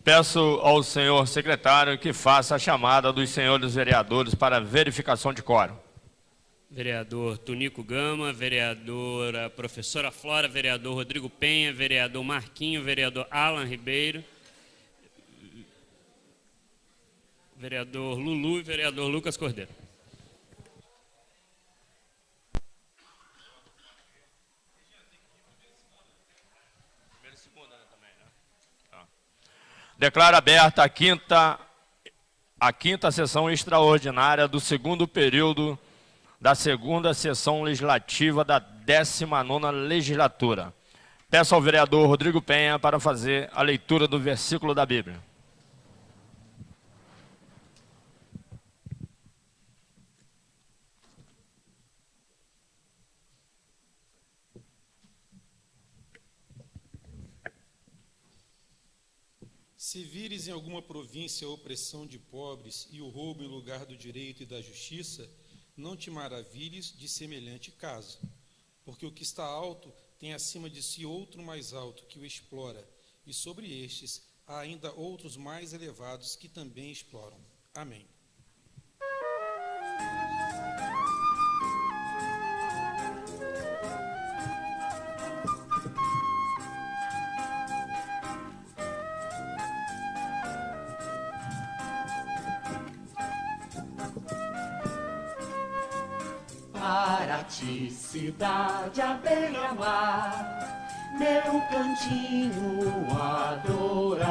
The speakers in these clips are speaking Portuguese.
Peço ao senhor secretário que faça a chamada dos senhores vereadores para verificação de quórum. Vereador Tunico Gama, vereadora professora Flora, vereador Rodrigo Penha, vereador Marquinho, vereador Alan Ribeiro, vereador Lulu e vereador Lucas Cordeiro. Declaro aberta a quinta sessão extraordinária do segundo período da segunda sessão legislativa da 19ª legislatura. Peço ao vereador Rodrigo Penha para fazer a leitura do versículo da Bíblia. Se vires em alguma província a opressão de pobres e o roubo em lugar do direito e da justiça, não te maravilhes de semelhante caso, porque o que está alto tem acima de si outro mais alto que o explora, e sobre estes há ainda outros mais elevados que também exploram. Amém. Para ti, cidade à beira-mar, meu cantinho adorado.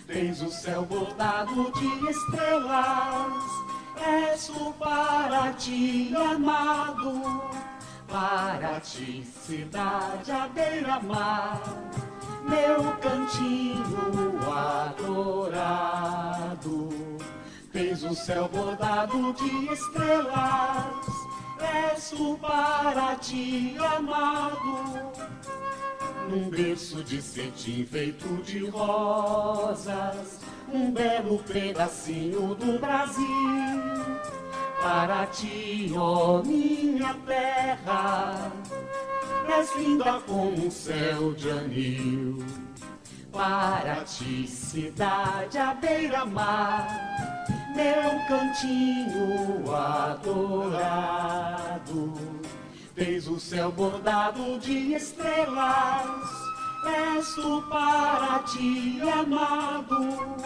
Tens o céu bordado de estrelas, és o para ti amado. Para ti, cidade à beira-mar, meu cantinho adorado. Tens o céu bordado de estrelas, és o para ti amado. Num berço de cetim feito de rosas, um belo pedacinho do Brasil. Para ti, ó minha terra, és linda como um céu de anil. Para ti, cidade à beira-mar, meu cantinho adorado. Tens o céu bordado de estrelas, és o para ti amado.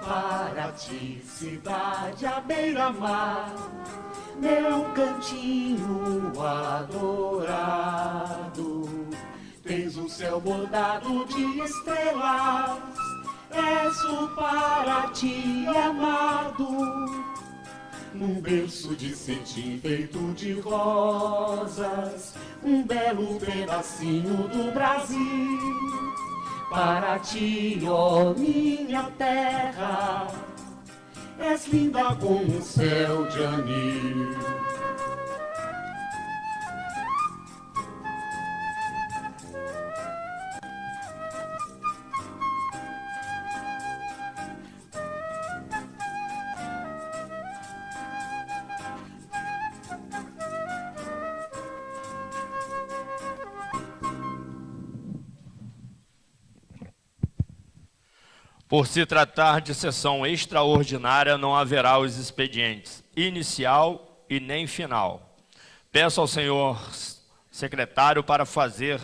Para ti, cidade à beira-mar, meu cantinho adorado. Tens o céu bordado de estrelas, és o para ti amado. Num berço de cetim feito de rosas, um belo pedacinho do Brasil. Para ti, ó minha terra, és linda como um céu de anil. Por se tratar de sessão extraordinária, não haverá os expedientes inicial e nem final. Peço ao senhor secretário para fazer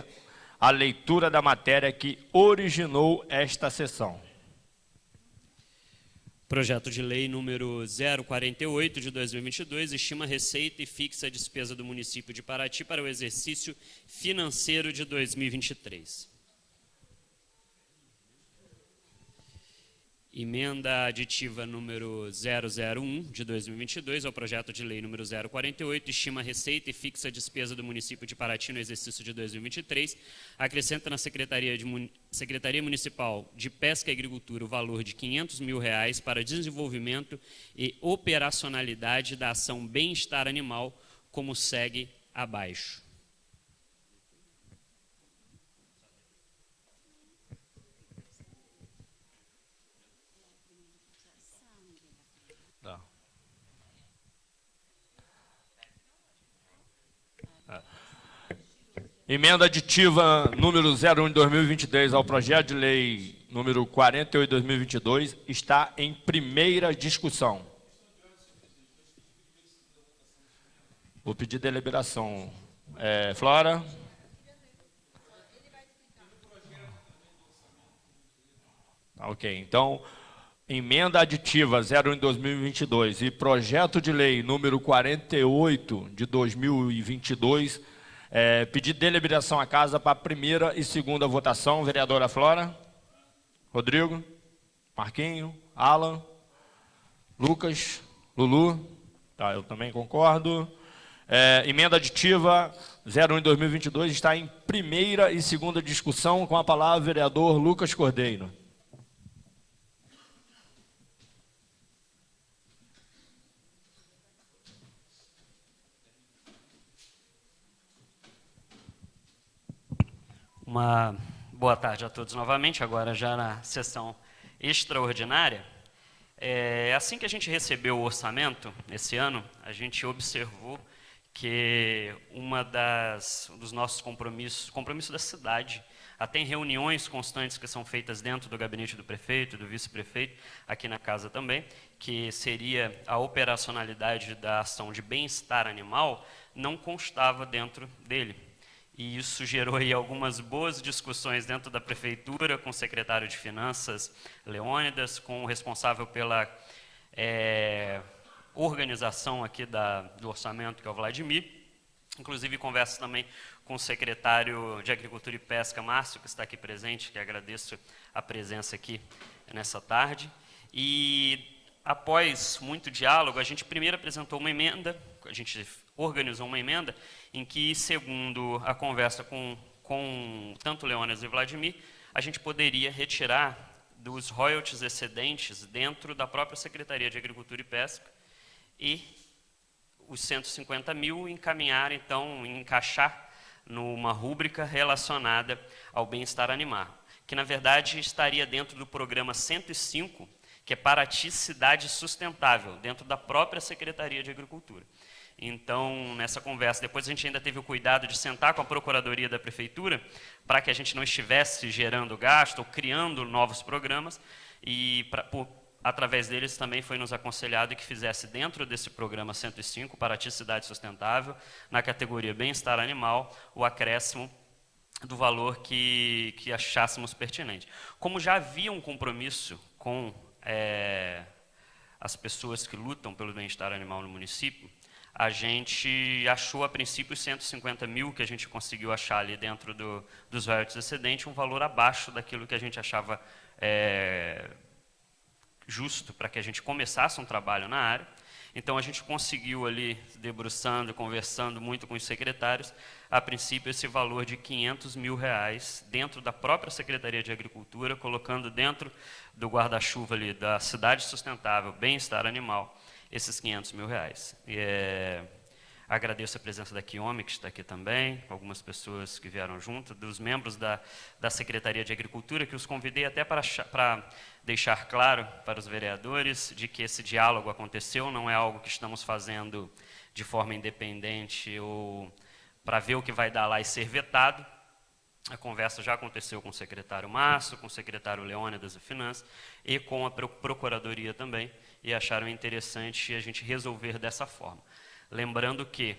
a leitura da matéria que originou esta sessão. Projeto de lei número 048 de 2022 estima receita e fixa a despesa do município de Paraty para o exercício financeiro de 2023. Emenda aditiva número 001 de 2022 ao projeto de lei número 048, estima receita e fixa a despesa do município de Paraty no exercício de 2023, acrescenta na Secretaria Municipal de Pesca e Agricultura o valor de R$ 500 mil para desenvolvimento e operacionalidade da ação Bem-Estar Animal, como segue abaixo. Emenda aditiva número 01 de 2022 ao projeto de lei número 48/2022, está em primeira discussão. Vou pedir deliberação. Flora? Ok, então, emenda aditiva 01/2022 e projeto de lei número 48 de 2022, pedir deliberação à casa para a primeira e segunda votação. Vereadora Flora? Rodrigo? Marquinho? Alan? Lucas? Lulu? Tá, eu também concordo. Emenda aditiva 01/2022 está em primeira e segunda discussão, com a palavra o vereador Lucas Cordeiro. Uma boa tarde a todos novamente, agora já na sessão extraordinária. Assim que a gente recebeu o orçamento esse ano, a gente observou que dos nossos compromissos da cidade, até em reuniões constantes que são feitas dentro do gabinete do prefeito, do vice-prefeito, aqui na casa também, que seria a operacionalidade da ação de bem-estar animal, não constava dentro dele. E isso gerou aí algumas boas discussões dentro da prefeitura, com o secretário de Finanças, Leônidas, com o responsável pela organização aqui do orçamento, que é o Vladimir. Inclusive, converso também com o secretário de Agricultura e Pesca, Márcio, que está aqui presente, que agradeço a presença aqui nessa tarde. E, após muito diálogo, a gente primeiro apresentou uma emenda, a gente organizou uma emenda, em que, segundo a conversa com tanto Leônidas e Vladimir, a gente poderia retirar dos royalties excedentes dentro da própria Secretaria de Agricultura e Pesca e os 150 mil encaixar numa rúbrica relacionada ao bem-estar animal, que, na verdade, estaria dentro do programa 105, que é Paraty Cidade Sustentável, dentro da própria Secretaria de Agricultura. Então, nessa conversa, depois a gente ainda teve o cuidado de sentar com a Procuradoria da Prefeitura, para que a gente não estivesse gerando gasto ou criando novos programas, e através deles também foi nos aconselhado que fizesse dentro desse programa 105, Paraty Cidade Sustentável, na categoria Bem-Estar Animal, o acréscimo do valor que achássemos pertinente. Como já havia um compromisso com as pessoas que lutam pelo bem-estar animal no município, a gente achou, a princípio, os 150 mil que a gente conseguiu achar ali dentro dos royalties excedentes, um valor abaixo daquilo que a gente achava justo para que a gente começasse um trabalho na área. Então, a gente conseguiu ali, debruçando, conversando muito com os secretários, a princípio, esse valor de R$500 mil dentro da própria Secretaria de Agricultura, colocando dentro do guarda-chuva ali da Cidade Sustentável, Bem-Estar Animal, esses R$500 mil. Agradeço a presença da Quiome, que está aqui também, algumas pessoas que vieram junto, dos membros da Secretaria de Agricultura, que os convidei até para deixar claro para os vereadores de que esse diálogo aconteceu, não é algo que estamos fazendo de forma independente ou para ver o que vai dar lá e ser vetado. A conversa já aconteceu com o secretário Márcio, com o secretário Leônidas da Finanças e com a Procuradoria também, e acharam interessante a gente resolver dessa forma. Lembrando que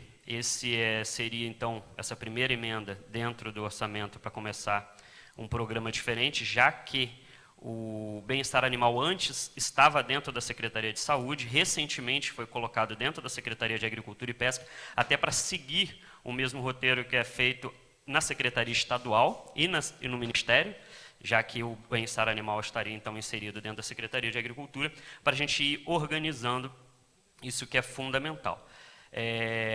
seria, então, essa primeira emenda dentro do orçamento para começar um programa diferente, já que o bem-estar animal antes estava dentro da Secretaria de Saúde, recentemente foi colocado dentro da Secretaria de Agricultura e Pesca, até para seguir o mesmo roteiro que é feito na Secretaria Estadual e no Ministério, já que o bem-estar animal estaria, então, inserido dentro da Secretaria de Agricultura, para a gente ir organizando isso que é fundamental.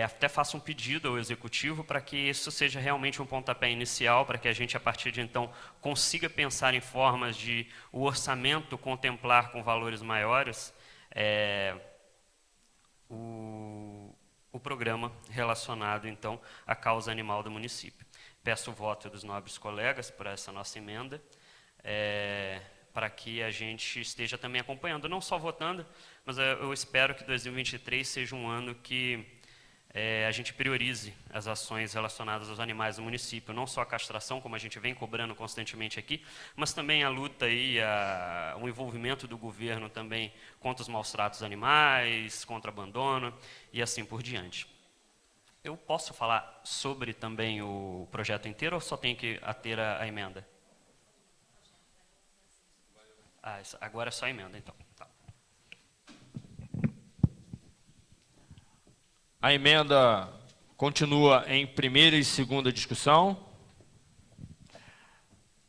Até faço um pedido ao Executivo para que isso seja realmente um pontapé inicial, para que a gente, a partir de então, consiga pensar em formas de o orçamento contemplar com valores maiores o programa relacionado, então, à causa animal do município. Peço o voto dos nobres colegas para essa nossa emenda, para que a gente esteja também acompanhando, não só votando, mas eu espero que 2023 seja um ano que a gente priorize as ações relacionadas aos animais do município, não só a castração, como a gente vem cobrando constantemente aqui, mas também a luta e o envolvimento do governo também contra os maus tratos animais, contra o abandono e assim por diante. Eu posso falar sobre também o projeto inteiro ou só tenho que ater a emenda? Agora é só a emenda, então. Tá. A emenda continua em primeira e segunda discussão.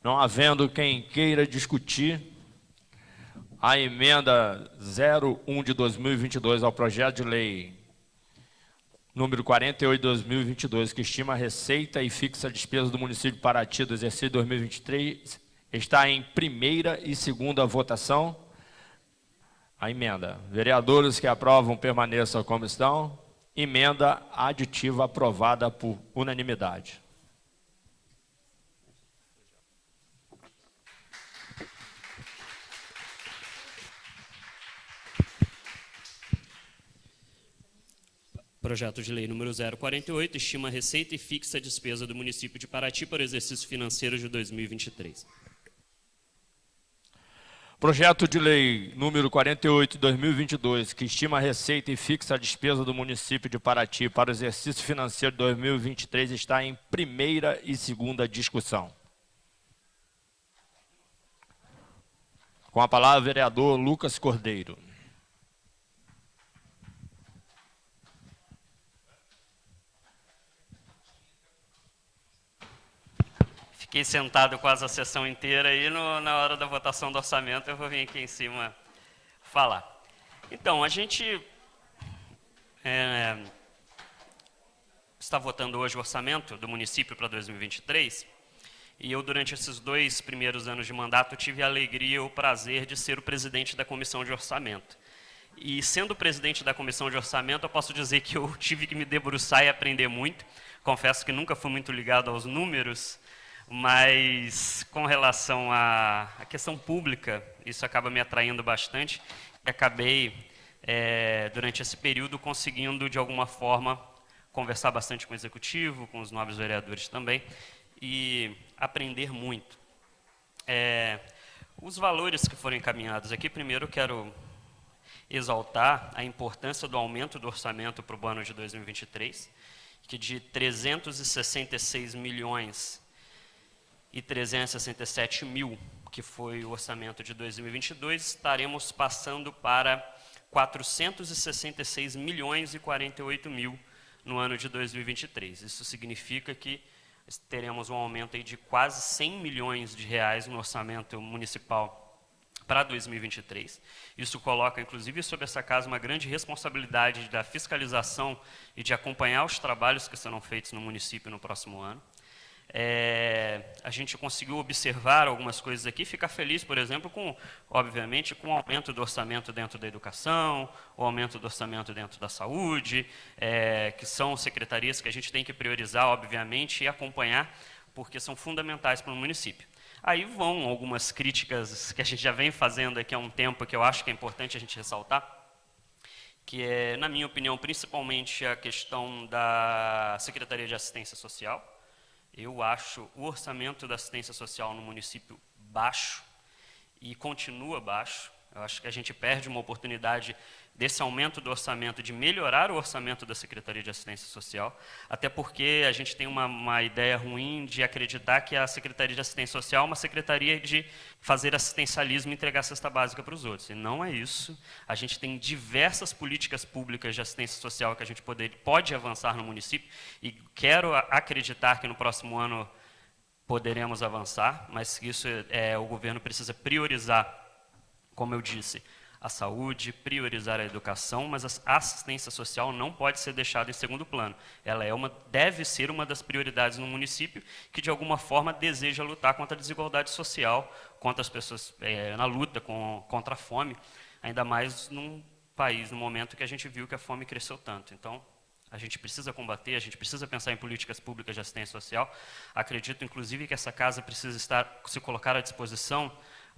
Não havendo quem queira discutir, a emenda 01 de 2022 ao projeto de lei número 48 de 2022, que estima a receita e fixa a despesa do município de Paraty do exercício 2023, está em primeira e segunda votação. A emenda. Vereadores que aprovam permaneçam como estão. Emenda aditiva aprovada por unanimidade. Projeto de lei número 048, estima a receita e fixa a despesa do município de Paraty para o exercício financeiro de 2023. Projeto de lei número 48 de 2022, que estima a receita e fixa a despesa do município de Paraty para o exercício financeiro de 2023, está em primeira e segunda discussão. Com a palavra, o vereador Lucas Cordeiro. Fiquei sentado quase a sessão inteira e na hora da votação do orçamento eu vou vir aqui em cima falar. Então, a gente está votando hoje o orçamento do município para 2023 e eu, durante esses 2 primeiros anos de mandato, tive a alegria e o prazer de ser o presidente da comissão de orçamento. E sendo presidente da comissão de orçamento, eu posso dizer que eu tive que me debruçar e aprender muito. Confesso que nunca fui muito ligado aos números, mas com relação à questão pública, isso acaba me atraindo bastante. E acabei, durante esse período, conseguindo, de alguma forma, conversar bastante com o Executivo, com os novos vereadores também, e aprender muito. Os valores que foram encaminhados aqui, primeiro quero exaltar a importância do aumento do orçamento para o ano de 2023, que de 366 milhões e 367 mil, que foi o orçamento de 2022, estaremos passando para 466 milhões e 48 mil no ano de 2023. Isso significa que teremos um aumento aí de quase 100 milhões de reais no orçamento municipal para 2023. Isso coloca, inclusive, sobre essa casa uma grande responsabilidade da fiscalização e de acompanhar os trabalhos que serão feitos no município no próximo ano. A gente conseguiu observar algumas coisas aqui, ficar feliz, por exemplo, obviamente, com o aumento do orçamento dentro da educação, o aumento do orçamento dentro da saúde, que são secretarias que a gente tem que priorizar, obviamente, e acompanhar, porque são fundamentais para o município. Aí vão algumas críticas que a gente já vem fazendo aqui há um tempo, que eu acho que é importante a gente ressaltar, que é, na minha opinião, principalmente a questão da Secretaria de Assistência Social. Eu acho o orçamento da assistência social no município baixo e continua baixo. Eu acho que a gente perde uma oportunidade desse aumento do orçamento, de melhorar o orçamento da Secretaria de Assistência Social, até porque a gente tem uma ideia ruim de acreditar que a Secretaria de Assistência Social é uma secretaria de fazer assistencialismo e entregar cesta básica para os outros. E não é isso. A gente tem diversas políticas públicas de assistência social que a gente pode avançar no município, e quero acreditar que no próximo ano poderemos avançar, mas isso o governo precisa priorizar, como eu disse, a saúde, priorizar a educação, mas a assistência social não pode ser deixada em segundo plano. Ela deve ser uma das prioridades no município que, de alguma forma, deseja lutar contra a desigualdade social, contra as pessoas, na luta contra a fome, ainda mais num país, no momento que a gente viu que a fome cresceu tanto. Então, a gente precisa combater, a gente precisa pensar em políticas públicas de assistência social. Acredito, inclusive, que essa casa precisa se colocar à disposição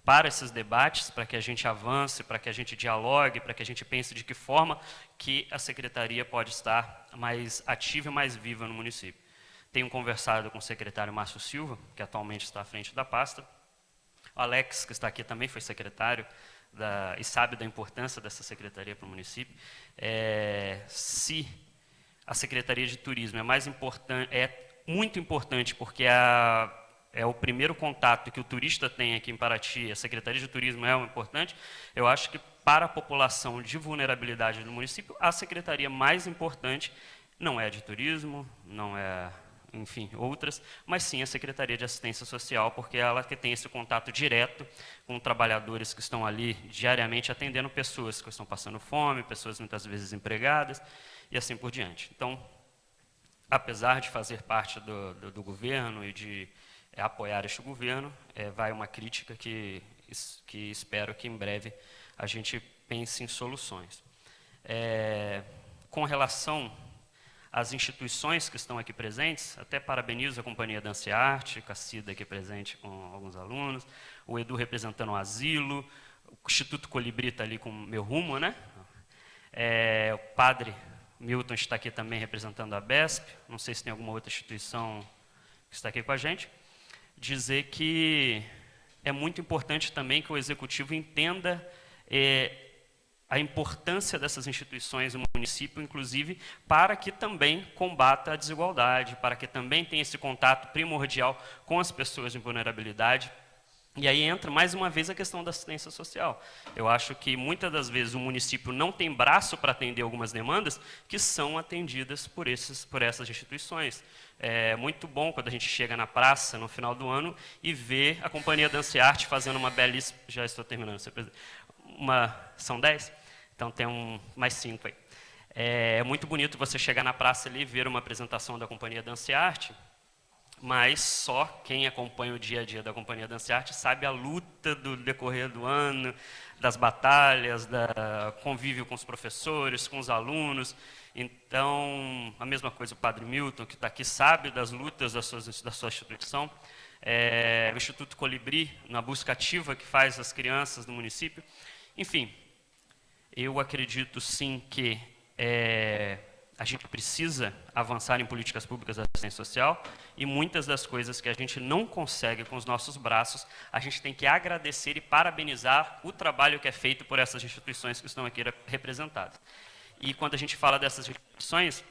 para esses debates, para que a gente avance, para que a gente dialogue, para que a gente pense de que forma que a secretaria pode estar mais ativa e mais viva no município. Tenho conversado com o secretário Márcio Silva, que atualmente está à frente da pasta. O Alex, que está aqui também, foi secretário e sabe da importância dessa secretaria para o município. Se a Secretaria de Turismo é muito importante, porque é o primeiro contato que o turista tem aqui em Paraty, a Secretaria de Turismo é importante, eu acho que para a população de vulnerabilidade do município, a secretaria mais importante não é a de turismo, não é, enfim, outras, mas sim a Secretaria de Assistência Social, porque ela que tem esse contato direto com trabalhadores que estão ali diariamente atendendo pessoas que estão passando fome, pessoas muitas vezes empregadas, e assim por diante. Então, apesar de fazer parte do governo e de apoiar este governo, vai uma crítica que espero que em breve a gente pense em soluções. Com relação às instituições que estão aqui presentes, até parabenizo a Companhia Dança e Arte, Cacida aqui presente com alguns alunos, o Edu representando o Asilo, o Instituto Colibri está ali com o Meu Rumo, né? O padre Milton está aqui também representando a BESP, não sei se tem alguma outra instituição que está aqui com a gente. Dizer que é muito importante também que o Executivo entenda a importância dessas instituições no município, inclusive, para que também combata a desigualdade, para que também tenha esse contato primordial com as pessoas em vulnerabilidade. E aí entra, mais uma vez, a questão da assistência social. Eu acho que, muitas das vezes, o município não tem braço para atender algumas demandas que são atendidas por essas instituições. É muito bom quando a gente chega na praça, no final do ano, e vê a Companhia Dança e Arte fazendo uma belíssima... Já estou terminando, senhor presidente. São 10? Então, tem mais 5 aí. É muito bonito você chegar na praça ali e ver uma apresentação da Companhia Dança e Arte, mas só quem acompanha o dia a dia da Companhia Dança e Arte sabe a luta do decorrer do ano, das batalhas, da convívio com os professores, com os alunos. Então, a mesma coisa o padre Milton, que está aqui, sabe das lutas da sua instituição. O Instituto Colibri, na busca ativa que faz as crianças do município. Enfim, eu acredito sim que a gente precisa avançar em políticas públicas de assistência social e muitas das coisas que a gente não consegue com os nossos braços, a gente tem que agradecer e parabenizar o trabalho que é feito por essas instituições que estão aqui representadas. E quando a gente fala dessas instituições,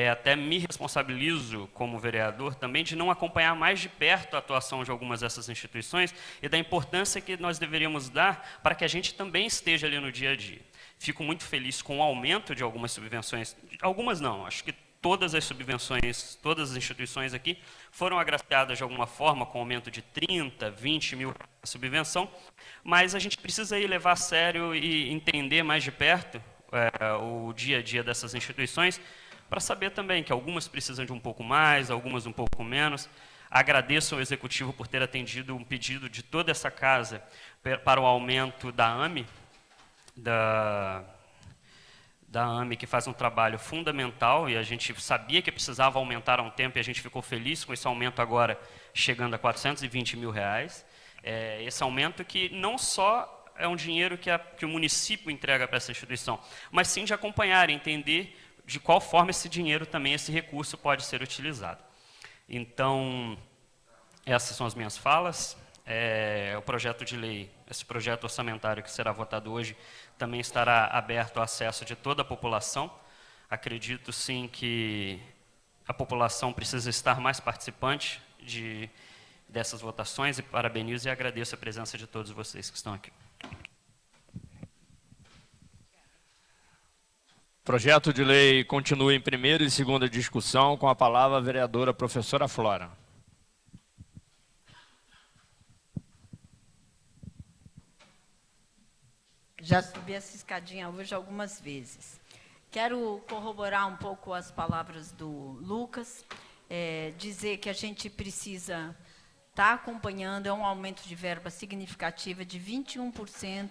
até me responsabilizo como vereador também de não acompanhar mais de perto a atuação de algumas dessas instituições e da importância que nós deveríamos dar para que a gente também esteja ali no dia a dia. Fico muito feliz com o aumento de algumas subvenções, algumas não, acho que todas as subvenções, todas as instituições aqui foram agraciadas de alguma forma com aumento de 30, 20 mil de subvenção, mas a gente precisa aí levar a sério e entender mais de perto o dia a dia dessas instituições, para saber também que algumas precisam de um pouco mais, algumas um pouco menos. Agradeço ao Executivo por ter atendido um pedido de toda essa casa para o aumento da AME, da AME, que faz um trabalho fundamental, e a gente sabia que precisava aumentar há um tempo, e a gente ficou feliz com esse aumento agora, chegando a R$420 mil. Esse aumento que não só é um dinheiro que o município entrega para essa instituição, mas sim de acompanhar e entender de qual forma esse dinheiro também, esse recurso pode ser utilizado. Então, essas são as minhas falas. O projeto de lei, esse projeto orçamentário que será votado hoje, também estará aberto ao acesso de toda a população. Acredito, sim, que a população precisa estar mais participante dessas votações, e parabenizo e agradeço a presença de todos vocês que estão aqui. Projeto de lei continua em primeira e segunda discussão, com a palavra a vereadora professora Flora. Já subi essa escadinha hoje algumas vezes. Quero corroborar um pouco as palavras do Lucas, dizer que a gente precisa estar acompanhando, é um aumento de verba significativa de 21%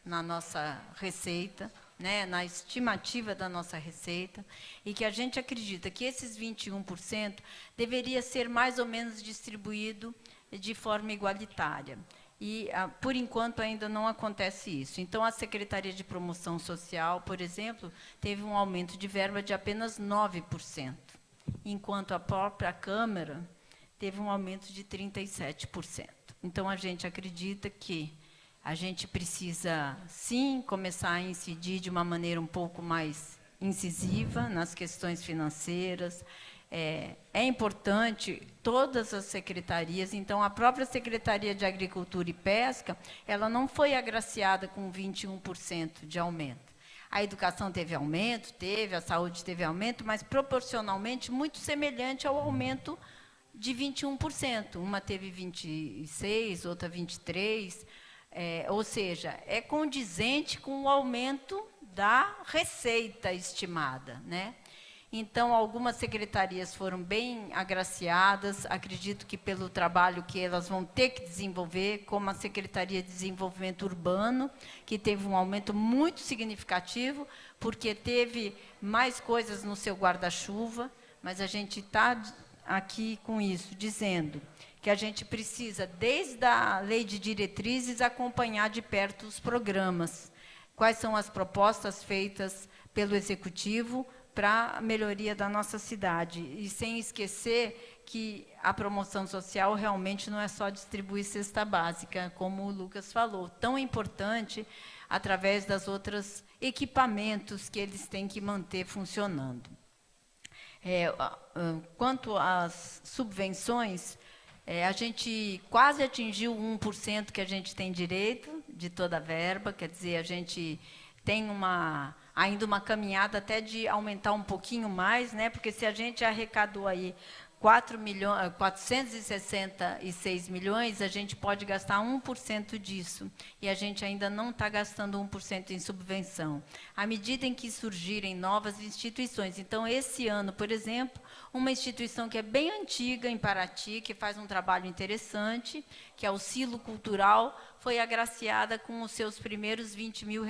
na nossa receita, né, na estimativa da nossa receita, e que a gente acredita que esses 21% deveria ser mais ou menos distribuído de forma igualitária. e, por enquanto, ainda não acontece isso. Então, a Secretaria de Promoção Social, por exemplo, teve um aumento de verba de apenas 9%, enquanto a própria Câmara teve um aumento de 37%. Então, a gente acredita que a gente precisa, sim, começar a incidir de uma maneira um pouco mais incisiva nas questões financeiras. É importante todas as secretarias, então a própria Secretaria de Agricultura e Pesca, ela não foi agraciada com 21% de aumento. A educação teve aumento, a saúde teve aumento, mas proporcionalmente muito semelhante ao aumento de 21%. Uma teve 26%, outra 23%, ou seja, é condizente com o aumento da receita estimada, né? Então, algumas secretarias foram bem agraciadas, acredito que pelo trabalho que elas vão ter que desenvolver, como a Secretaria de Desenvolvimento Urbano, que teve um aumento muito significativo, porque teve mais coisas no seu guarda-chuva, mas a gente está aqui com isso, dizendo que a gente precisa, desde a lei de diretrizes, acompanhar de perto os programas. Quais são as propostas feitas pelo Executivo para a melhoria da nossa cidade. E sem esquecer que a promoção social realmente não é só distribuir cesta básica, como o Lucas falou, tão importante através das outras equipamentos que eles têm que manter funcionando. Quanto às subvenções, a gente quase atingiu 1% que a gente tem direito de toda a verba, quer dizer, a gente tem ainda uma caminhada até de aumentar um pouquinho mais, né? Porque se a gente arrecadou aí 466 milhões, a gente pode gastar 1% disso, e a gente ainda não está gastando 1% em subvenção. À medida em que surgirem novas instituições, então, esse ano, por exemplo, uma instituição que é bem antiga em Paraty, que faz um trabalho interessante, que é o Silo Cultural, foi agraciada com os seus primeiros R$20 mil.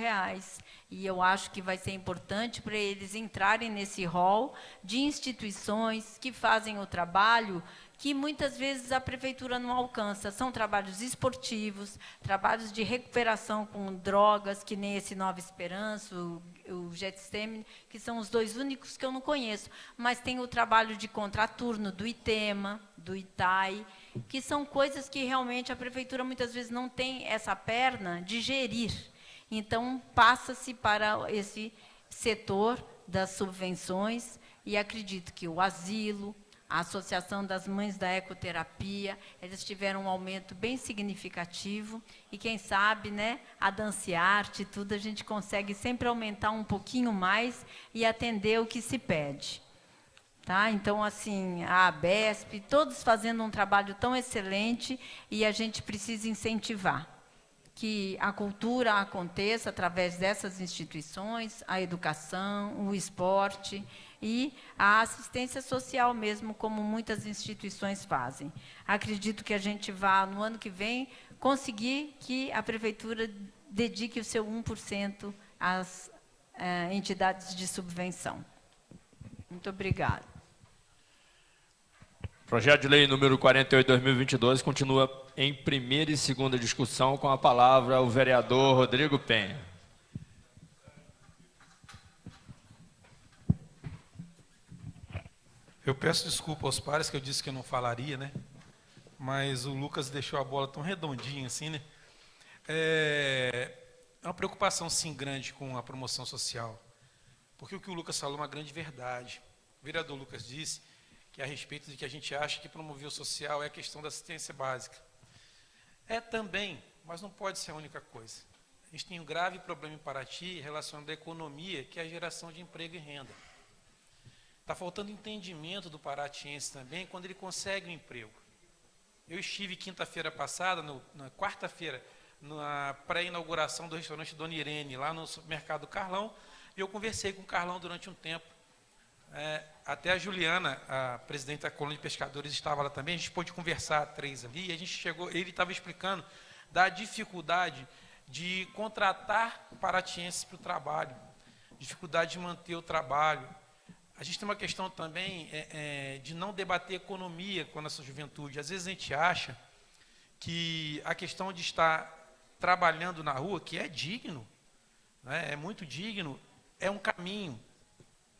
E eu acho que vai ser importante para eles entrarem nesse rol de instituições que fazem o trabalho que muitas vezes a prefeitura não alcança. São trabalhos esportivos, trabalhos de recuperação com drogas, que nem esse Nova Esperança, o Getsemane, que são os dois únicos que eu não conheço. Mas tem o trabalho de contraturno do ITEMA, do ITAI, que são coisas que realmente a prefeitura muitas vezes não tem essa perna de gerir. Então, passa-se para esse setor das subvenções, e acredito que o asilo, a Associação das Mães da Ecoterapia, eles tiveram um aumento bem significativo, e quem sabe, né, a Dancearte e tudo, a gente consegue sempre aumentar um pouquinho mais e atender o que se pede. Tá? Então, assim, a ABESP, todos fazendo um trabalho tão excelente, e a gente precisa incentivar que a cultura aconteça através dessas instituições, a educação, o esporte e a assistência social mesmo, como muitas instituições fazem. Acredito que a gente vai, no ano que vem, conseguir que a prefeitura dedique o seu 1% às entidades de subvenção. Muito obrigada. Projeto de lei número 48/2022 continua em primeira e segunda discussão, com a palavra o vereador Rodrigo Penha. Eu peço desculpa aos pares, que eu disse que eu não falaria, né? Mas o Lucas deixou a bola tão redondinha assim, né? É uma preocupação, sim, grande com a promoção social. Porque o que o Lucas falou é uma grande verdade. O vereador Lucas disse que a respeito de que a gente acha que promover o social é a questão da assistência básica. É também, mas não pode ser a única coisa. A gente tem um grave problema em Paraty relacionado à economia, que é a geração de emprego e renda. Está faltando entendimento do paratiense também quando ele consegue um emprego. Eu estive quinta-feira passada, na quarta-feira, na pré-inauguração do restaurante Dona Irene, lá no supermercado Carlão, e eu conversei com o Carlão durante um tempo. Até a Juliana, a presidente da Colônia de Pescadores, estava lá também, a gente pôde conversar três ali, e a gente chegou, ele estava explicando da dificuldade de contratar paratienses para o trabalho, dificuldade de manter o trabalho. A gente tem uma questão também de não debater economia com a nossa juventude. Às vezes a gente acha que a questão de estar trabalhando na rua, que é digno, né, é muito digno, é um caminho.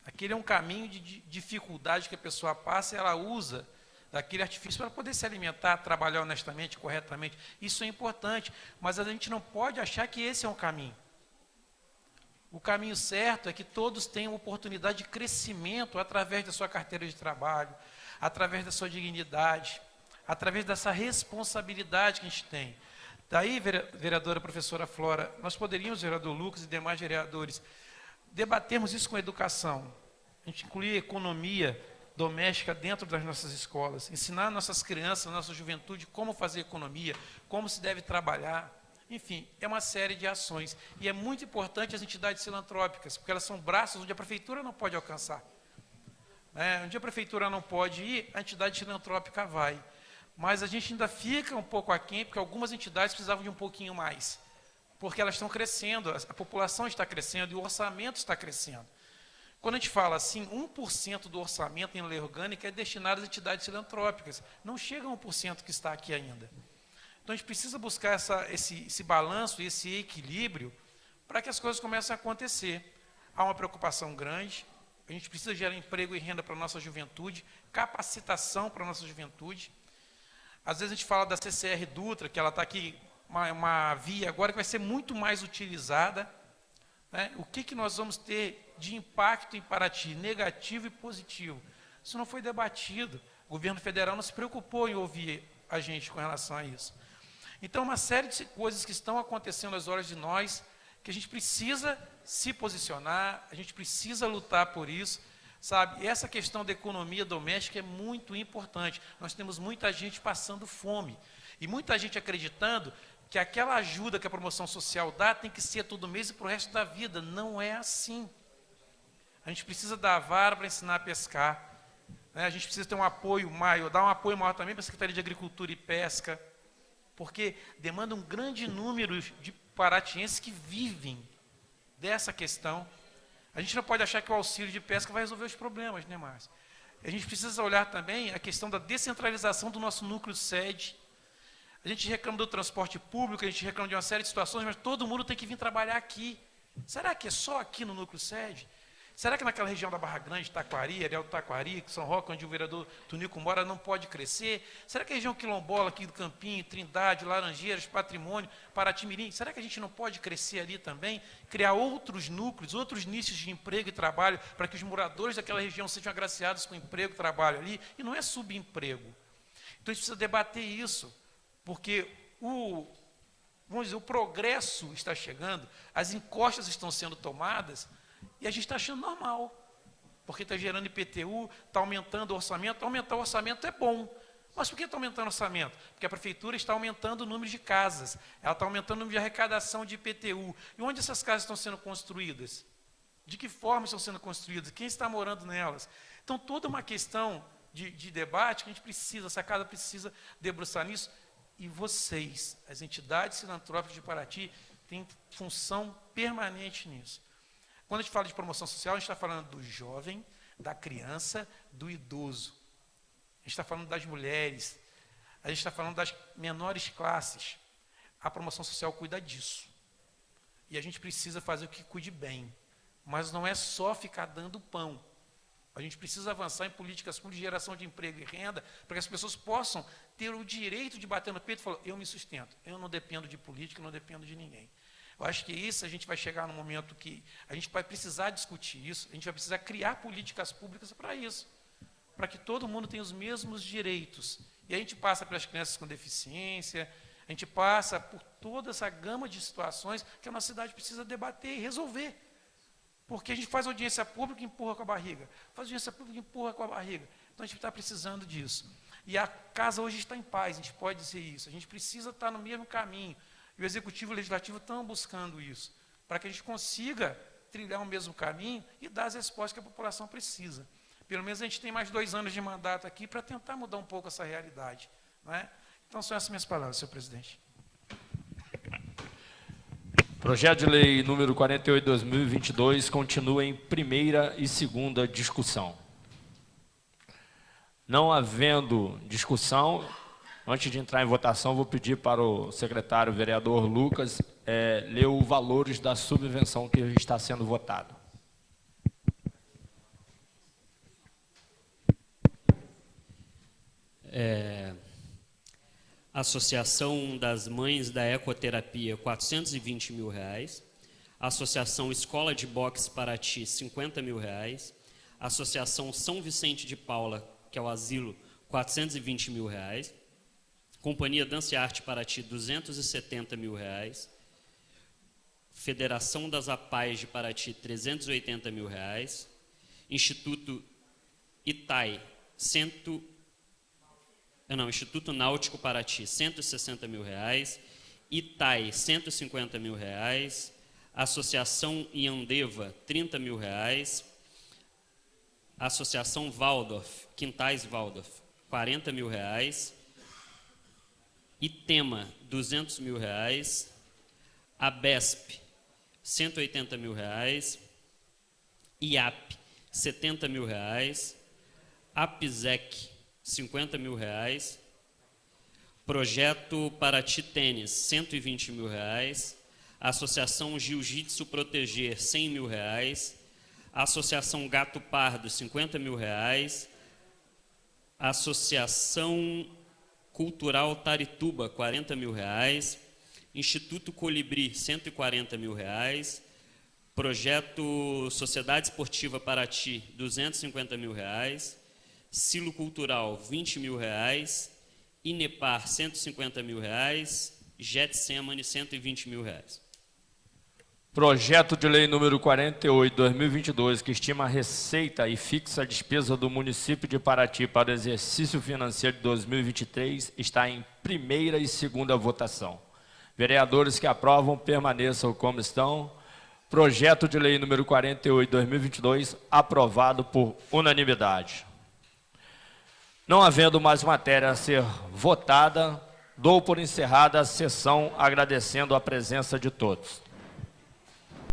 Aquele é um caminho de dificuldade que a pessoa passa e ela usa daquele artifício para poder se alimentar, trabalhar honestamente, corretamente. Isso é importante, mas a gente não pode achar que esse é um caminho. O caminho certo é que todos tenham oportunidade de crescimento através da sua carteira de trabalho, através da sua dignidade, através dessa responsabilidade que a gente tem. Daí, vereadora professora Flora, nós poderíamos, vereador Lucas e demais vereadores, debatermos isso com a educação. A gente incluir economia doméstica dentro das nossas escolas, ensinar nossas crianças, nossa juventude, como fazer economia, como se deve trabalhar. Enfim, é uma série de ações. E é muito importante as entidades filantrópicas, porque elas são braços onde a prefeitura não pode alcançar. Onde a prefeitura não pode ir, a entidade filantrópica vai. Mas a gente ainda fica um pouco aquém, porque algumas entidades precisavam de um pouquinho mais. Porque elas estão crescendo, a população está crescendo e o orçamento está crescendo. Quando a gente fala assim, 1% do orçamento em lei orgânica é destinado às entidades filantrópicas. Não chega a 1% que está aqui ainda. Então, a gente precisa buscar esse balanço e esse equilíbrio para que as coisas comecem a acontecer. Há uma preocupação grande, a gente precisa gerar emprego e renda para a nossa juventude, capacitação para a nossa juventude. Às vezes a gente fala da CCR Dutra, que ela está aqui, uma via agora que vai ser muito mais utilizada. Né? O que nós vamos ter de impacto em Paraty, negativo e positivo? Isso não foi debatido. O governo federal não se preocupou em ouvir a gente com relação a isso. Então, uma série de coisas que estão acontecendo às horas de nós, que a gente precisa se posicionar, a gente precisa lutar por isso, sabe? E essa questão da economia doméstica é muito importante. Nós temos muita gente passando fome e muita gente acreditando que aquela ajuda que a promoção social dá tem que ser todo mês e para o resto da vida. Não é assim. A gente precisa dar a vara para ensinar a pescar. Né? A gente precisa ter um apoio maior, dar um apoio maior também para a Secretaria de Agricultura e Pesca, porque demanda um grande número de paratienses que vivem dessa questão. A gente não pode achar que o auxílio de pesca vai resolver os problemas, né, Márcio? A gente precisa olhar também a questão da descentralização do nosso núcleo sede. A gente reclama do transporte público, a gente reclama de uma série de situações, mas todo mundo tem que vir trabalhar aqui. Será que é só aqui no núcleo sede? Será que naquela região da Barra Grande, Taquari, Areal do Taquari, São Roque, onde o vereador Tunico mora, não pode crescer? Será que a região quilombola aqui do Campinho, Trindade, Laranjeiras, Patrimônio, Paraty-Mirim, será que a gente não pode crescer ali também? Criar outros núcleos, outros nichos de emprego e trabalho, para que os moradores daquela região sejam agraciados com emprego e trabalho ali? E não é subemprego. Então a gente precisa debater isso, porque vamos dizer, o progresso está chegando, as encostas estão sendo tomadas, e a gente está achando normal, porque está gerando IPTU, está aumentando o orçamento. Aumentar o orçamento é bom, mas por que está aumentando o orçamento? Porque a prefeitura está aumentando o número de casas, ela está aumentando o número de arrecadação de IPTU. E onde essas casas estão sendo construídas? De que forma estão sendo construídas? Quem está morando nelas? Então, toda uma questão de debate que a gente precisa, essa casa precisa debruçar nisso. E vocês, as entidades filantrópicas de Paraty, têm função permanente nisso. Quando a gente fala de promoção social, a gente está falando do jovem, da criança, do idoso. A gente está falando das mulheres, a gente está falando das menores classes. A promoção social cuida disso. E a gente precisa fazer o que cuide bem. Mas não é só ficar dando pão. A gente precisa avançar em políticas públicas de geração de emprego e renda, para que as pessoas possam ter o direito de bater no peito e falar, eu me sustento, eu não dependo de política, eu não dependo de ninguém. Eu acho que isso a gente vai chegar num momento que a gente vai precisar discutir isso, a gente vai precisar criar políticas públicas para isso, para que todo mundo tenha os mesmos direitos. E a gente passa pelas crianças com deficiência, a gente passa por toda essa gama de situações que a nossa cidade precisa debater e resolver. Porque a gente faz audiência pública e empurra com a barriga, faz audiência pública e empurra com a barriga. Então a gente está precisando disso. E a casa hoje está em paz, a gente pode dizer isso, a gente precisa estar no mesmo caminho. E o Executivo e o Legislativo estão buscando isso, para que a gente consiga trilhar o mesmo caminho e dar as respostas que a população precisa. Pelo menos a gente tem mais 2 anos de mandato aqui para tentar mudar um pouco essa realidade. Não é? Então, são essas minhas palavras, senhor presidente. Projeto de lei número 48/2022 continua em primeira e segunda discussão. Não havendo discussão, Antes de entrar em votação, vou pedir para o secretário vereador Lucas ler os valores da subvenção que está sendo votado. Associação das Mães da Ecoterapia, R$ 420 mil. Associação Escola de Boxe Paraty, R$ 50 mil. Associação São Vicente de Paula, que é o asilo, R$ 420 mil. Companhia Dança e Arte Paraty, R$ 270 mil. Federação das APAES de Paraty, R$ 380 mil. Instituto Itai, Instituto Náutico Paraty, R$ 160 mil. Itai, R$ 150 mil. Associação Iandeva, R$ 30 mil. Associação Waldorf, Quintais Waldorf, R$ 40 mil. Itema, R$ 200 mil. Abesp, R$ 180 mil. IAP, R$ 70 mil. APSEC, R$ 50 mil. Projeto Paraty Tênis, R$ 120 mil. Associação Jiu-Jitsu Proteger, R$ 100 mil. Associação Gato Pardo, R$ 50 mil. Associação Cultural Tarituba, R$ 40 mil. Instituto Colibri, R$ 140 mil. Projeto Sociedade Esportiva Paraty, R$ 250 mil. Silo Cultural, R$ 20 mil. Inepar, R$ 150 mil. Getsemane, R$ 120 mil. Projeto de lei número 48/2022, que estima a receita e fixa a despesa do município de Paraty para o exercício financeiro de 2023, está em primeira e segunda votação. Vereadores que aprovam, permaneçam como estão. Projeto de lei número 48/2022, aprovado por unanimidade. Não havendo mais matéria a ser votada, dou por encerrada a sessão, agradecendo a presença de todos.